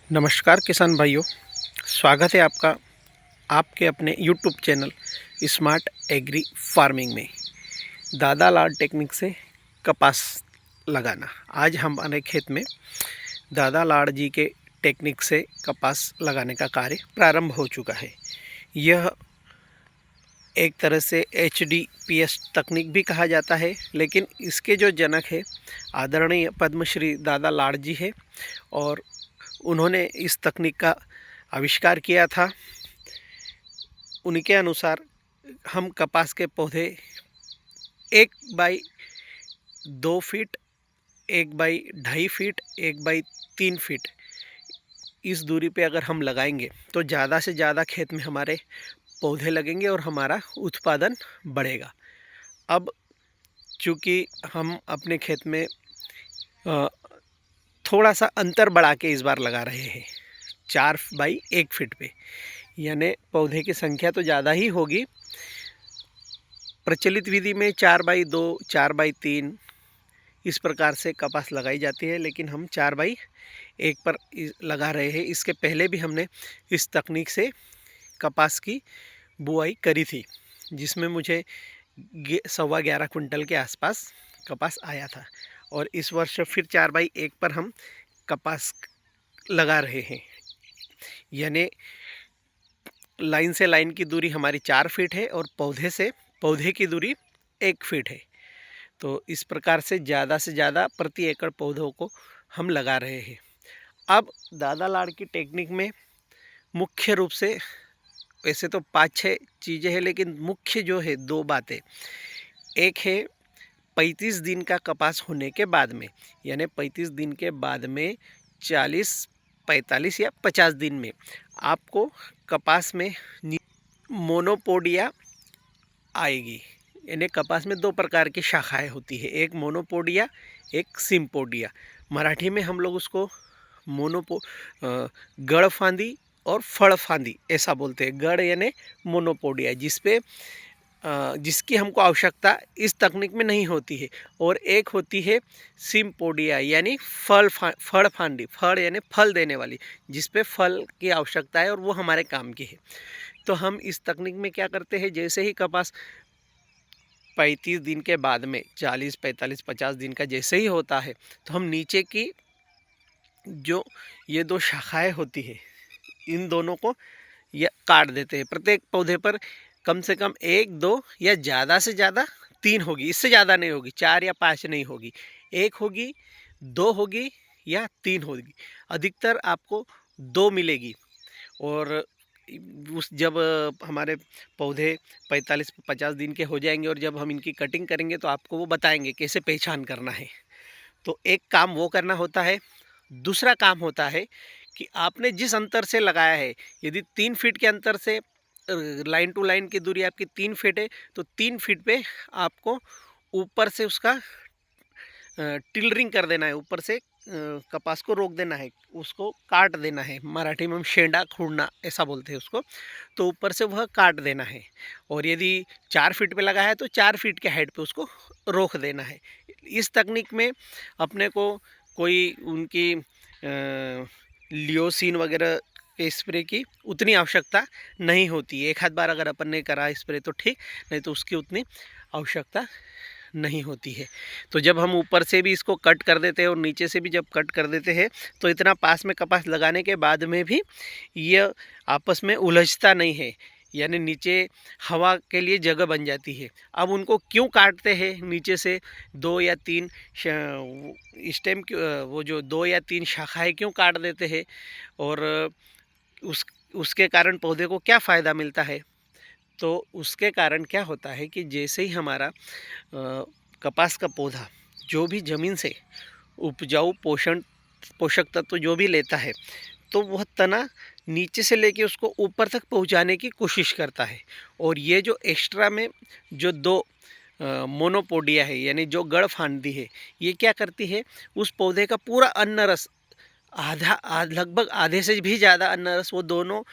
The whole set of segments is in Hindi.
नमस्कार किसान भाइयों, स्वागत है आपका आपके अपने YouTube channel smart agri farming में। दादा लाड टेक्निक से कपास लगाना। आज हमारे खेत में दादा लाड जी के टेक्निक से कपास लगाने का कार्य प्रारंभ हो चुका है। यह एक तरह से HDPS तकनीक भी कहा जाता है, लेकिन इसके जो जनक है आदरणीय पद्मश्री दादा लाड जी है और उन्होंने इस तकनीक का आविष्कार किया था। उनके अनुसार हम कपास के पौधे 1/2 फीट, 1/2.5 फीट, 1/3 फीट इस दूरी पे अगर हम लगाएंगे तो ज़्यादा से ज़्यादा खेत में हमारे पौधे लगेंगे और हमारा उत्पादन बढ़ेगा। अब चूँकि हम अपने खेत में थोड़ा सा अंतर बढ़ा के इस बार लगा रहे हैं 4/1 फीट पे, यानी पौधे की संख्या तो ज़्यादा ही होगी। प्रचलित विधि में 4/2, 4/3 इस प्रकार से कपास लगाई जाती है, लेकिन हम 4/1 पर लगा रहे हैं। इसके पहले भी हमने इस तकनीक से कपास की बुआई करी थी, जिसमें मुझे 11.25 कुंटल के आसपास कपास आया था। और इस वर्ष फिर 4/1 पर हम कपास लगा रहे हैं, यानी लाइन से लाइन की दूरी हमारी 4 फीट है और पौधे से पौधे की दूरी 1 फीट है। तो इस प्रकार से ज़्यादा प्रति एकड़ पौधों को हम लगा रहे हैं। अब दादा लाड की टेक्निक में मुख्य रूप से वैसे तो 5-6 चीज़ें हैं, लेकिन मुख्य जो है 2 बातें। एक है 35 दिन का कपास होने के बाद में, यानी 35 दिन के बाद में 40, 45 या 50 दिन में आपको कपास में मोनोपोडिया आएगी। यानी कपास में 2 प्रकार की शाखाएं होती है, एक मोनोपोडिया, एक सिम्पोडिया। मराठी में हम लोग उसको गड़ फांदी और फड़ फांदी ऐसा बोलते हैं। गड़ यानी मोनोपोडिया, जिसकी हमको आवश्यकता इस तकनीक में नहीं होती है, और एक होती है सिम्पोडिया यानी फड़ फांदी। फड़ यानी फल देने वाली, जिस पे फल की आवश्यकता है और वो हमारे काम की है। तो हम इस तकनीक में क्या करते हैं, जैसे ही कपास 35 दिन के बाद में 40, 45, 50 दिन का जैसे ही होता है, तो हम नीचे की जो ये 2 शाखाएं होती है, इन दोनों को ये काट देते हैं। प्रत्येक पौधे पर कम से कम 1, 2 या ज़्यादा से ज़्यादा 3 होगी, इससे ज़्यादा नहीं होगी, 4 या 5 नहीं होगी, 1 होगी, 2 होगी या 3 होगी। अधिकतर आपको 2 मिलेगी। और जब हमारे पौधे 45-50 दिन के हो जाएंगे और जब हम इनकी कटिंग करेंगे तो आपको वो बताएंगे कैसे पहचान करना है। तो एक काम वो करना होता है। दूसरा काम होता है कि आपने जिस अंतर से लगाया है, यदि 3 फीट के अंतर से लाइन टू लाइन की दूरी आपकी 3 फीट है, तो 3 फीट पे आपको ऊपर से उसका टिलरिंग कर देना है, ऊपर से कपास को रोक देना है, उसको काट देना है। मराठी में हम शेंडा खोड़ना ऐसा बोलते हैं उसको। तो ऊपर से वह काट देना है, और यदि 4 फीट पे लगा है तो 4 फीट के हाइट पे उसको रोक देना है। इस तकनीक में अपने को कोई उनकी लियोसिन वगैरह के स्प्रे की उतनी आवश्यकता नहीं होती है। एक आध बार अगर अपन ने करा स्प्रे तो ठीक, नहीं तो उसकी उतनी आवश्यकता नहीं होती है। तो जब हम ऊपर से भी इसको कट कर देते हैं और नीचे से भी जब कट कर देते हैं, तो इतना पास में कपास लगाने के बाद में भी यह आपस में उलझता नहीं है, यानी नीचे हवा के लिए जगह बन जाती है। अब उनको क्यों काटते हैं नीचे से 2 या 3 स्टेम, वो जो 2 या 3 शाखाएँ क्यों काट देते हैं, और उसके कारण पौधे को क्या फ़ायदा मिलता है? तो उसके कारण क्या होता है कि जैसे ही हमारा कपास का पौधा जो भी ज़मीन से उपजाऊ पोषक तत्व जो भी लेता है, तो वह तना नीचे से लेके उसको ऊपर तक पहुंचाने की कोशिश करता है। और ये जो एक्स्ट्रा में जो 2 मोनोपोडिया है, यानी जो गड़ फांदी है, ये क्या करती है, उस पौधे का पूरा अन्न रस लगभग आधे से भी ज़्यादा अन्न रस वो दोनों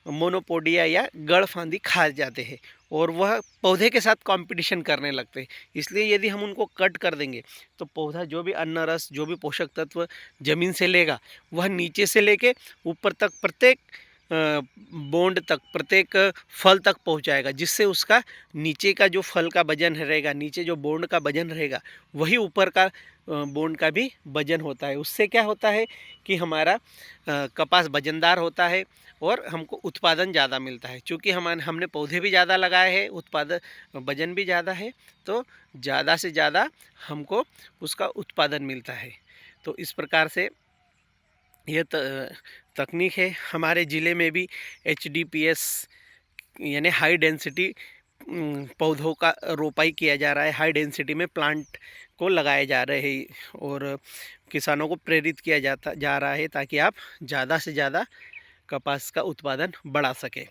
मोनोपोडिया या गड़ फांदी खा जाते हैं। और वह पौधे के साथ कंपटीशन करने लगते हैं। इसलिए यदि हम उनको कट कर देंगे तो पौधा जो भी अन्न रस, जो भी पोषक तत्व ज़मीन से लेगा, वह नीचे से लेके ऊपर तक प्रत्येक बोंड तक, प्रत्येक फल तक पहुंचाएगा, जिससे उसका नीचे का जो फल का वजन रहेगा, नीचे जो बोंड का वजन रहेगा, वही ऊपर का बोंड का भी वजन होता है। उससे क्या होता है कि हमारा कपास वजनदार होता है और हमको उत्पादन ज़्यादा मिलता है। चूँकि हमने पौधे भी ज़्यादा लगाए हैं, उत्पादन वजन भी ज़्यादा है, तो ज़्यादा से ज़्यादा हमको उसका उत्पादन मिलता है। तो इस प्रकार से यह तकनीक है। हमारे ज़िले में भी HDPS यानी हाई डेंसिटी पौधों का रोपाई किया जा रहा है। हाई डेंसिटी में प्लांट को लगाए जा रहे हैं और किसानों को प्रेरित किया जा रहा है ताकि आप ज़्यादा से ज़्यादा कपास का उत्पादन बढ़ा सकें।